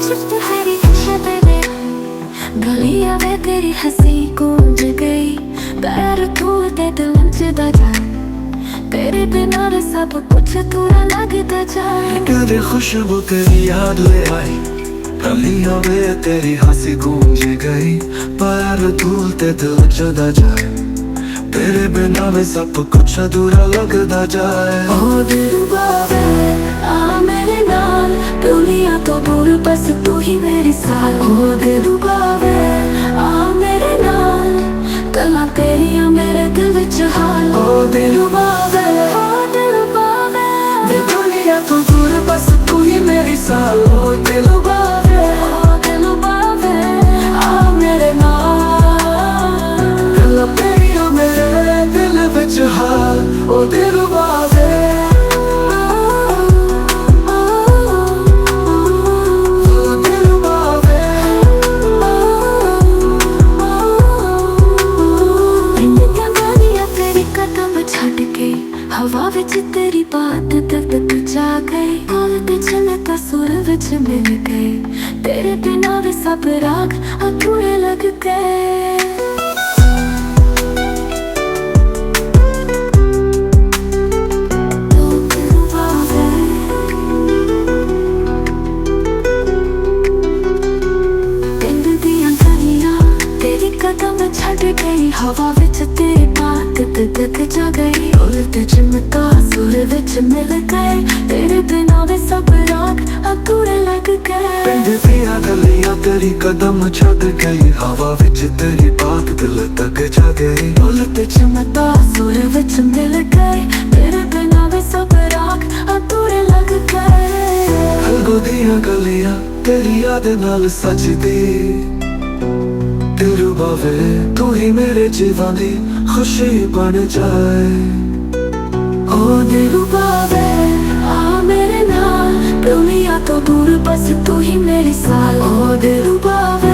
तुम्हारी छत पे गलियां वे तेरी हंसी गूंज गई। पैर धूलते दिल नचदा जाए, तेरे बिना रे सब कुछ अधूरा लगता जाए। तेरी खुशबू तेरी याद ले आई, गलियां वे तेरी हंसी गूंज गई। पैर धूलते दिल नचदा जाए, तेरे बिना वे सब कुछ अधूरा लगता जाए। ओ दिलरुबा वे आ मेरे नाल, दुनिया तो दूर बस तू ही मेरी साल। ओ दिलरुबा वे आ मेरे नाल, गल्लां तेरियां मेरे दिल विच हाल। ओ दिलरुबा वे, वे दुनिया तो दूर बस तू ही मेरी साल। ओ दिलरुबा वे, आ मेरे नाल, गल्लां तेरियां मेरे दिल विच हाल। ओ दिलरुबा वे, हवा विच तेरी बात तक जा गई। हाल विच मैं सुर विच मिल गई, तेरे बिना भी सब राग अधूरे लग गए। कदम छड़ गई, हवा विच तेरी बात तक जा गई। उलट चिमटा सुर विच मिल गए, तेरे बिना वे सब राग अधूरे लग गए। पिंड दियां गलियां तेरी कदम छड़ गई, हवा विच तेरी बात दिल तक जा गई। उलट चिमटा सुर विच मिल गए, तेरे बिना वे सब राग अधूरे लग गए। हलगो दियां गलियां तेरी याद नाल सजदी, दिलरुबा वे तू ही मेरे जीवन दी खुशी बन जाए। ओ दिलरुबा वे आ मेरे नाल, दुनिया तो दूर बस तू ही मेरी साल। ओ दिलरुबा वे।